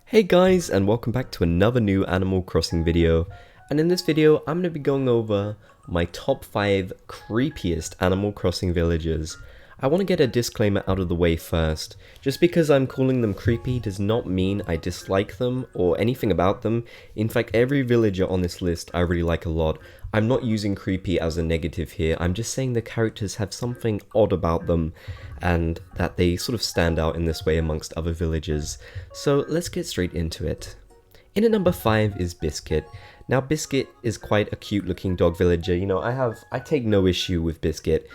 Hey guys, and welcome back to another new Animal Crossing video. And in this video I'm going to be going over my top 5 creepiest Animal Crossing villages. I want to get a disclaimer out of the way first. Just because I'm calling them creepy does not mean I dislike them or anything about them. In fact, every villager on this list I really like a lot. I'm not using creepy as a negative here, I'm just saying the characters have something odd about them and that they sort of stand out in this way amongst other villagers. So let's get straight into it. In at number 5 is Biscuit. Now Biscuit is quite a cute looking dog villager, you know, I take no issue with Biscuit.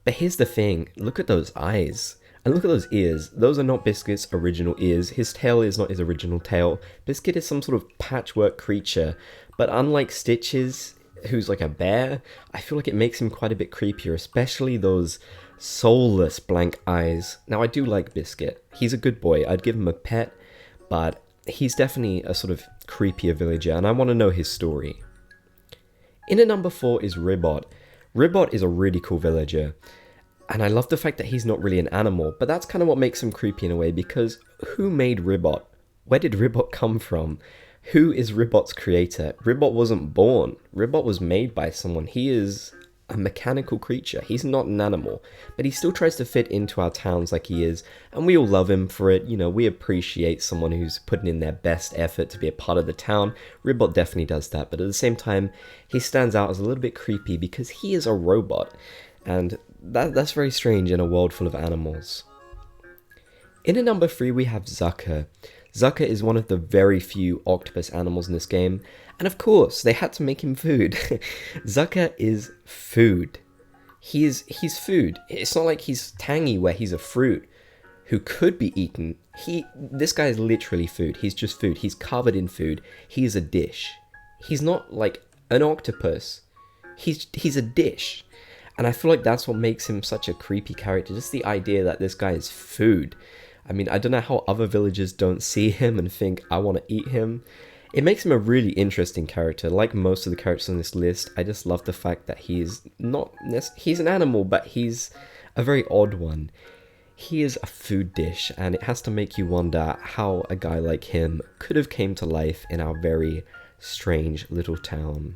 But here's the thing, look at those eyes. And look at those ears. Those are not Biscuit's original ears. His tail is not his original tail. Biscuit is some sort of patchwork creature. But unlike Stitches, who's like a bear, I feel like it makes him quite a bit creepier, especially those soulless blank eyes. Now I do like Biscuit. He's a good boy. I'd give him a pet, but he's definitely a sort of creepier villager, and I want to know his story. In at number 4 is Ribbit. Ribbit is a really cool villager, and I love the fact that he's not really an animal, but that's kind of what makes him creepy in a way, because who made Ribbit? Where did Ribbit come from? Who is Ribbit's creator? Ribbit wasn't born. Ribbit was made by someone. He is a mechanical creature. He's not an animal, but he still tries to fit into our towns like he is, and we all love him for it. You know, we appreciate someone who's putting in their best effort to be a part of the town. Ribbit definitely does that, but at the same time, he stands out as a little bit creepy because he is a robot, and that's very strange in a world full of animals. In at number 3 we have Zucker. Zucker is one of the very few octopus animals in this game, and of course, they had to make him food. Zucker is food. He's food. It's not like he's tangy where he's a fruit who could be eaten. This guy is literally food. He's just food. He's covered in food. He is a dish. He's not like an octopus. He's a dish. And I feel like that's what makes him such a creepy character. Just the idea that this guy is food. I mean, I don't know how other villagers don't see him and think, I want to eat him. It makes him a really interesting character. Like most of the characters on this list, I just love the fact that he's an animal, but he's a very odd one. He is a food dish, and it has to make you wonder how a guy like him could have came to life in our very strange little town.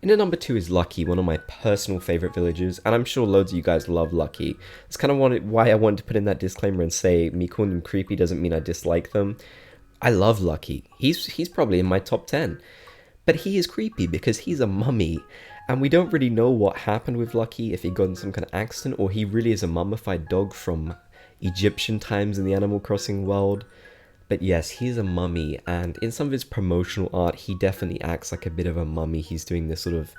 In at number 2 is Lucky, one of my personal favourite villagers, and I'm sure loads of you guys love Lucky. That's kind of why I wanted to put in that disclaimer and say me calling them creepy doesn't mean I dislike them. I love Lucky. He's probably in my top 10. But he is creepy because he's a mummy, and we don't really know what happened with Lucky, if he got in some kind of accident, or he really is a mummified dog from Egyptian times in the Animal Crossing world. But yes, he's a mummy, and in some of his promotional art, he definitely acts like a bit of a mummy. He's doing this sort of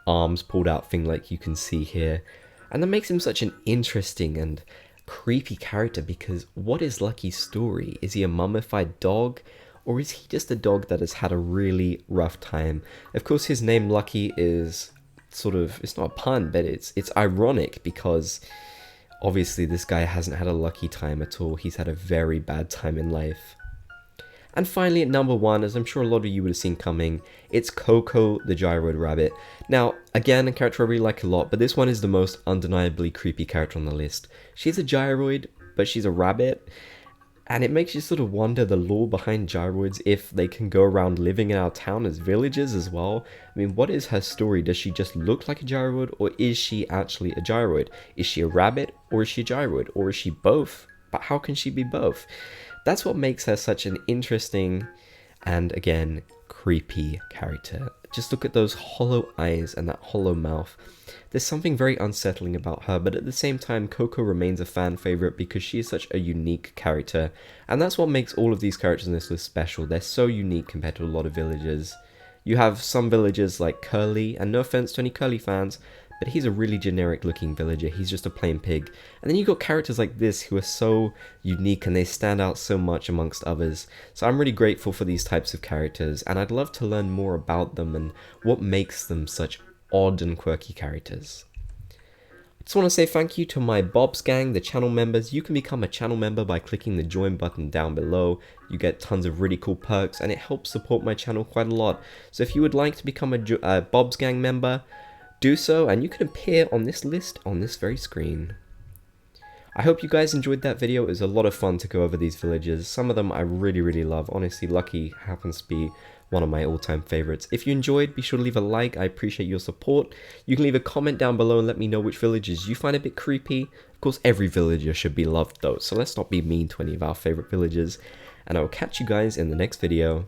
arms pulled out thing like you can see here. And that makes him such an interesting and creepy character, because what is Lucky's story? Is he a mummified dog? Or is he just a dog that has had a really rough time? Of course, his name Lucky is sort of, it's not a pun, but it's ironic because obviously this guy hasn't had a lucky time at all. He's had a very bad time in life. And finally, at number 1, as I'm sure a lot of you would have seen coming, it's Coco the Gyroid Rabbit. Now, again, a character I really like a lot, but this one is the most undeniably creepy character on the list. She's a gyroid, but she's a rabbit, and it makes you sort of wonder the lore behind gyroids, if they can go around living in our town as villagers as well. I mean, what is her story? Does she just look like a gyroid, or is she actually a gyroid? Is she a rabbit, or is she a gyroid, or is she both? But how can she be both? That's what makes her such an interesting and, again, creepy character. Just look at those hollow eyes and that hollow mouth. There's something very unsettling about her, but at the same time, Coco remains a fan favorite because she is such a unique character. And that's what makes all of these characters in this list special. They're so unique compared to a lot of villagers. You have some villagers like Curly, and no offense to any Curly fans, but he's a really generic looking villager. He's just a plain pig. And then you've got characters like this who are so unique and they stand out so much amongst others. So I'm really grateful for these types of characters, and I'd love to learn more about them and what makes them such odd and quirky characters. I just want to say thank you to my Bob's Gang, the channel members. You can become a channel member by clicking the join button down below. You get tons of really cool perks, and it helps support my channel quite a lot. So if you would like to become a Bob's Gang member, do so, and you can appear on this list on this very screen. I hope you guys enjoyed that video. It was a lot of fun to go over these villages. Some of them I really love. Honestly, Lucky happens to be one of my all-time favorites. If you enjoyed, be sure to leave a like. I appreciate your support. You can leave a comment down below and let me know which villages you find a bit creepy. Of course, every villager should be loved though, so let's not be mean to any of our favorite villagers. And I will catch you guys in the next video.